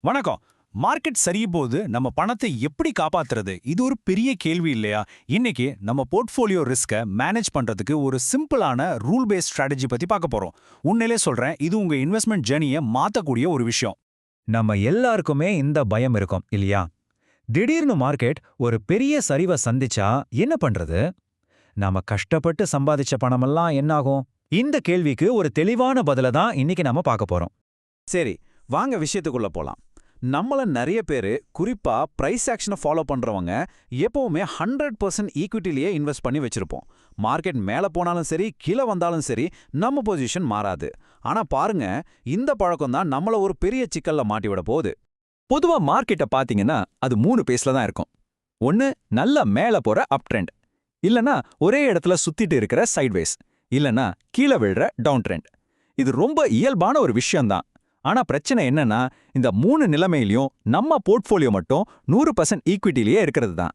வணக்கம். மார்க்கெட் சரியும்போது நம்ம பணத்தை எப்படி காப்பாத்துறது? இது ஒரு பெரிய கேள்வி இல்லையா? இன்னைக்கு நம்ம போர்ட்ஃபோலியோ ரிஸ்க மேனேஜ் பண்றதுக்கு ஒரு சிம்பிளான ரூல் பேஸ்ட் ஸ்ட்ராட்டஜி பத்தி பார்க்க போறோம். உண்மையிலே சொல்றேன், இது உங்க இன்வெஸ்ட்மெண்ட் ஜர்னியை மாத்தக்கூடிய ஒரு விஷயம். நம்ம எல்லாருக்குமே இந்த பயம் இருக்கும் இல்லையா? திடீர்னு மார்க்கெட் ஒரு பெரிய சரிவை சந்திச்சா என்ன பண்றது? நாம கஷ்டப்பட்டு சம்பாதிச்ச பணமெல்லாம் என்னாகும்? இந்த கேள்விக்கு ஒரு தெளிவான பதில தான் இன்னைக்கு நாம பார்க்க போறோம். சரி, வாங்க விஷயத்துக்குள்ள போலாம். நம்மள நிறைய பேரு, குறிப்பா பிரைஸ் ஆக்ஷனை ஃபாலோ பண்றவங்க, எப்பவுமே 100% ஈக்விட்டிலேயே இன்வெஸ்ட் பண்ணி வச்சிருப்போம். மார்க்கெட் மேல போனாலும் சரி, கீழே வந்தாலும் சரி, நம்ம பொசிஷன் மாறாது. ஆனா பாருங்க, இந்த பழக்கம் தான் நம்மள ஒரு பெரிய சிக்கல்ல மாட்டி விட போகுது. பொதுவா மார்க்கெட்ட பாத்தீங்கன்னா அது 3 பேஸ்ல தான் இருக்கும். ஒன்னு நல்ல மேல போற அப் ட்ரெண்ட், இல்லனா ஒரே இடத்துல சுத்திட்டு இருக்கிற சைட்வேஸ், இல்லனா கீழே விழுற டவுன் ட்ரெண்ட். இது ரொம்ப இயல்பான ஒரு விஷயம்தான். ஆனா பிரச்சனை என்னன்னா, இந்த 3 நிலைமையிலயும் நம்ம போர்ட்ஃபோலியோ மட்டும் 100% ஈக்விட்டிலேயே இருக்கிறது தான்.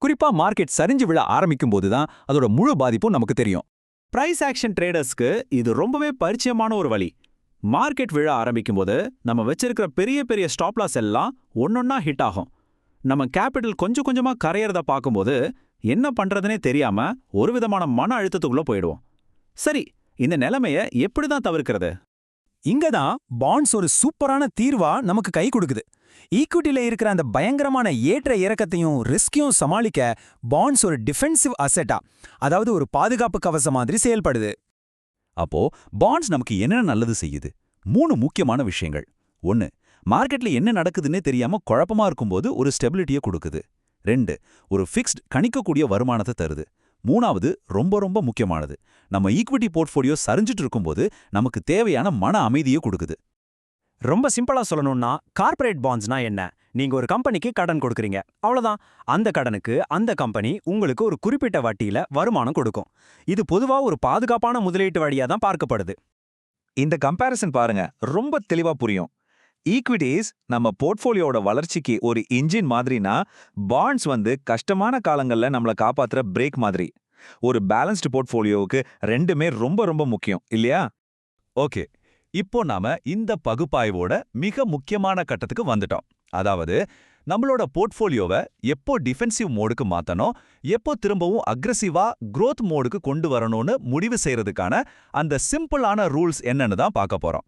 குறிப்பா மார்க்கெட் சரிஞ்சு விழ ஆரம்பிக்கும் போது தான் அதோட முழு பாதிப்பும் நமக்கு தெரியும். பிரைஸ் ஆக்ஷன் ட்ரேடர்ஸ்க்கு இது ரொம்பவே பரிச்சயமான ஒரு வழி. மார்க்கெட் விழ ஆரம்பிக்கும்போது நம்ம வச்சிருக்கிற பெரிய பெரிய ஸ்டாப் லாஸ் எல்லாம் ஒன்னொன்னா ஹிட் ஆகும். நம்ம கேபிட்டல் கொஞ்சம் கொஞ்சமா கரையறத பார்க்கும்போது என்ன பண்றதுனே தெரியாம ஒரு விதமான மன அழுத்தத்துக்குள்ள போயிடுவோம். சரி, இந்த நிலைமைய எப்படி தான் தவிர்க்கிறது? இங்க தான் பாண்ட்ஸ் ஒரு சூப்பரான தீர்வா நமக்கு கை கொடுக்குது. ஈக்விட்டில இருக்கிற அந்த பயங்கரமான ஏற்ற இறக்கத்தையும் ரிஸ்கையும் சமாளிக்க பாண்ட்ஸ் ஒரு டிஃபென்சிவ் அசெட்டா, அதாவது ஒரு பாதுகாப்பு கவசம் மாதிரி செயல்படுது. அப்போ பாண்ட்ஸ் நமக்கு என்ன நல்லது செய்யுது? 3 முக்கியமான விஷயங்கள். 1, மார்க்கெட்ல என்ன நடக்குதுன்னே தெரியாம குழப்பமா இருக்கும்போது ஒரு ஸ்டெபிலிட்டியை கொடுக்குது. 2, ஒரு ஃபிக்ஸ்ட் கணிக்கக்கூடிய வருமானத்தை தருது. 3வது ரொம்ப ரொம்ப முக்கியமானது, நம்ம ஈக்விட்டி போர்ட்ஃபோலியோ சரிஞ்சிட்டு இருக்கும்போது நமக்கு தேவையான மன அமைதியை கொடுக்குது. ரொம்ப சிம்பிளா சொல்லணும்னா, கார்ப்பரேட் பாண்ட்ஸ்னா என்ன? நீங்க ஒரு கம்பெனிக்கு கடன் கொடுக்குறீங்க, அவ்வளவுதான். அந்த கடனுக்கு அந்த கம்பெனி உங்களுக்கு ஒரு குறிப்பிட்ட வட்டியில வருமானம் கொடுக்கும். இது பொதுவா ஒரு பாதுகாப்பான முதலீட்டு வழியா தான் பார்க்கப்படுது. இந்த கம்பேரிசன் பாருங்க, ரொம்ப தெளிவா புரியும். ஈக்விட்டிஸ் நம்ம போர்ட்ஃபோலியோட வளர்ச்சிக்கு ஒரு இன்ஜின் மாதிரினா, பாண்ட்ஸ் கஷ்டமான காலங்கள்ல நம்மள காப்பாத்துற பிரேக் மாதிரி. ஒரு பேலன்ஸ்டு போர்ட்ஃபோலியோவுக்கு ரெண்டுமே ரொம்ப ரொம்ப முக்கியம் இல்லையா? ஓகே, இப்போ நாம இந்த பகுப்பாய்வோட மிக முக்கியமான கட்டத்துக்கு வந்துட்டோம். அதாவது நம்மளோட போர்ட்ஃபோலியோவை எப்போ டிஃபென்சிவ் மோடுக்கு மாத்தணும், எப்போ திரும்பவும் அக்ரெசிவா growth மோடுக்கு கொண்டு வரணும்னு முடிவு செய்யறதுக்கான அந்த சிம்பிளான ரூல்ஸ் என்னன்னு தான் பார்க்க போறோம்.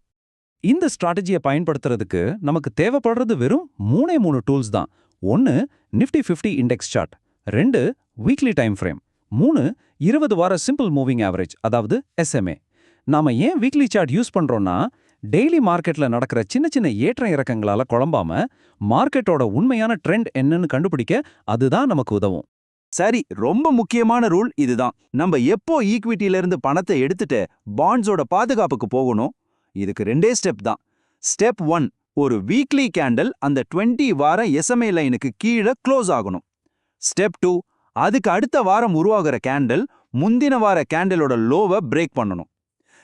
இந்த ஸ்ட்ராட்டஜியை பயன்படுத்துறதுக்கு நமக்கு தேவைப்படுறது வெறும் 3 டூல்ஸ் தான். 1, Nifty 50 index chart. 2, weekly time frame. 3, 20 வார சிம்பிள் மூவிங் ஆவரேஜ், அதாவது SMA. நாம ஏன் வீக்லி சார்ட் யூஸ் பண்றோம்னா, டெய்லி மார்க்கெட்ல நடக்கிற சின்ன சின்ன ஏற்ற இறக்கங்களால குழம்பாம மார்க்கெட்டோட உண்மையான ட்ரெண்ட் என்னன்னு கண்டுபிடிக்க அதுதான் நமக்கு உதவும். சரி, ரொம்ப முக்கியமான ரூல் இதுதான். நம்ம எப்போ ஈக்விட்டில இருந்து பணத்தை எடுத்துட்டு பாண்ட்ஸோட பாதுகாப்புக்கு போகணும்? இதுக்கு 2 ஸ்டெப் தான். ஸ்டெப் 1, ஒரு வீக்லி கேண்டில் அந்த 20 வார SMA லைனுக்கு கீழே க்ளோஸ் ஆகணும். ஸ்டெப் 2, அதுக்கு அடுத்த வாரம் உருவாகிற கேண்டில் முந்தின வார கேண்டிலோட லோவை பிரேக் பண்ணணும்.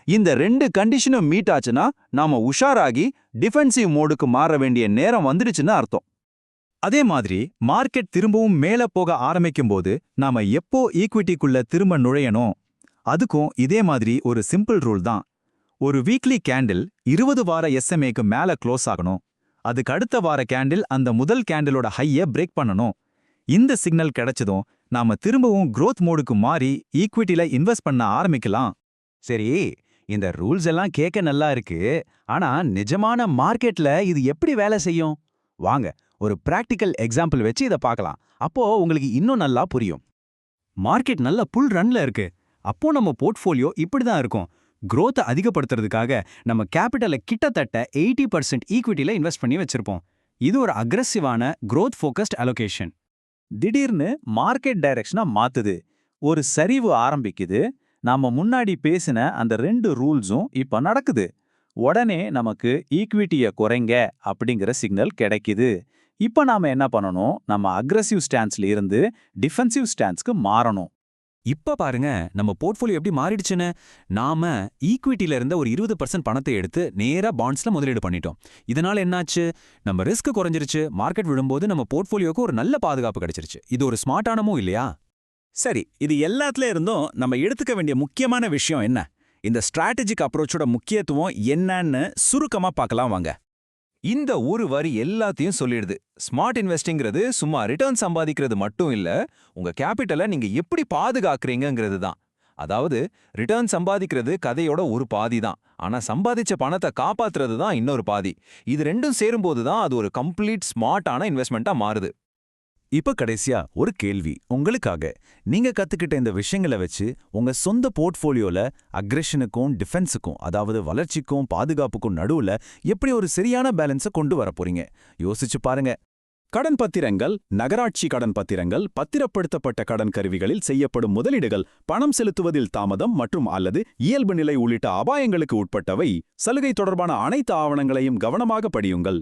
இந்த 2 கண்டிஷனும் மீட் ஆச்சுன்னா நாம உஷாராகி டிஃபென்சிவ் மோடுக்கு மாற வேண்டிய நேரம் வந்துடுச்சுன்னு அர்த்தம். அதே மாதிரி மார்க்கெட் திரும்பவும் மேல போக ஆரம்பிக்கும்போது நாம எப்போ ஈக்விட்டிக்குள்ள திரும்ப நுழையணும்? அதுக்கும் இதே மாதிரி ஒரு சிம்பிள் ரூல் தான். ஒரு வீக்லி கேண்டில் 20 வார SMAக்கு மேல க்ளோஸ் ஆகணும். அதுக்கு அடுத்த வார கேண்டில் அந்த முதல் கேண்டிலோட ஹையை பிரேக் பண்ணணும். இந்த சிக்னல் கிடைச்சதும் நாம திரும்பவும் growth மோடுக்கு மாறி ஈக்விட்டில இன்வெஸ்ட் பண்ண ஆரம்பிக்கலாம். சரி, இந்த ரூல்ஸ் எல்லாம் கேட்க நல்லா இருக்கு. ஆனா நிஜமான மார்க்கெட்ல இது எப்படி வேலை செய்யும்? வாங்க ஒரு பிராக்டிக்கல் எக்ஸாம்பிள் வச்சு இதை பார்க்கலாம். அப்போ உங்களுக்கு இன்னும் நல்லா புரியும். மார்க்கெட் நல்ல புல் ரன்ல இருக்கு. அப்போ நம்ம போர்ட்ஃபோலியோ இப்படி தான் இருக்கும். growth அதிகப்படுத்துறதுக்காக நம்ம கேபிட்டலை கிட்டத்தட்ட 80% ஈக்விட்டில இன்வெஸ்ட் பண்ணி வச்சிருப்போம். இது ஒரு அக்ரெசிவான growth focused allocation. திடீர்னு மார்க்கெட் டைரக்ஷனா மாத்துது. ஒரு சரிவு ஆரம்பிக்குது. நாம முன்னாடி பேசின அந்த 2 ரூல்ஸும் இப்ப நடக்குது. உடனே நமக்கு ஈக்விட்டியை குறைங்க அப்படிங்கிற சிக்னல் கிடைக்குது. இப்ப நாம என்ன பண்ணணும்? நம்ம அக்ரெசிவ் ஸ்டான்ஸ்ல இருந்து டிஃபென்சிவ் ஸ்டான்ஸ்க்கு மாறணும். இப்ப பாருங்க நம்ம போர்ட்ஃபோலியோ எப்படி மாறிடுச்சுன்னு. நாம ஈக்விட்டில இருந்த ஒரு 20% பணத்தை எடுத்து நேரா பாண்ட்ஸ்ல முதலீடு பண்ணிட்டோம். இதனால என்னாச்சு? நம்ம ரிஸ்க் குறைஞ்சிருச்சு. மார்க்கெட் விழும்போது நம்ம போர்ட்ஃபோலியோக்கு ஒரு நல்ல பாதுகாப்பு கிடைச்சிருச்சு. இது ஒரு ஸ்மார்ட்டான மூவ் இல்லையா? சரி, இது எல்லாத்துல இருந்தும் நம்ம எடுத்துக்க வேண்டிய முக்கியமான விஷயம் என்ன? இந்த ஸ்ட்ராட்டஜிக் அப்ரோச்சோட முக்கியத்துவம் என்னன்னு சுருக்கமா பார்க்கலாம் வாங்க. இந்த ஒரு வரி எல்லாத்தையும் சொல்லிடுது. ஸ்மார்ட் இன்வெஸ்டிங்கிறது சும்மா ரிட்டர்ன் சம்பாதிக்கிறது மட்டும் இல்ல, உங்க கேபிட்டலை நீங்க எப்படி பாதுகாக்கிறீங்கங்கிறது தான். அதாவது ரிட்டர்ன் சம்பாதிக்கிறது கதையோட ஒரு பாதி தான், ஆனா சம்பாதிச்ச பணத்தை காப்பாத்துறது தான் இன்னொரு பாதி. இது ரெண்டும் சேரும்போது தான் அது ஒரு கம்ப்ளீட் ஸ்மார்ட்டான இன்வெஸ்ட்மெண்ட்டா மாறுது. இப்ப கடைசியா ஒரு கேள்வி உங்களுக்காக. நீங்க கத்துக்கிட்ட இந்த விஷயங்களை வச்சு உங்க சொந்த போர்ட்ஃபோலியோல அக்ரெஷனுக்கும் டிஃபென்ஸுக்கும், அதாவது வளர்ச்சிக்கும் பாதுகாப்புக்கும் நடுவுல எப்படி ஒரு சரியான பேலன்ஸை கொண்டு வர போறீங்க? யோசிச்சு பாருங்க. கடன் பத்திரங்கள், நகராட்சி கடன் பத்திரங்கள், பத்திரப்படுத்தப்பட்ட கடன் கருவிகளில் செய்யப்படும் முதலீடுகள் பணம் செலுத்துவதில் தாமதம் மற்றும் அல்லது இயல்பு நிலை உள்ளிட்ட அபாயங்களுக்கு உட்பட்டவை. சலுகை தொடர்பான அனைத்து ஆவணங்களையும் கவனமாக படியுங்கள்.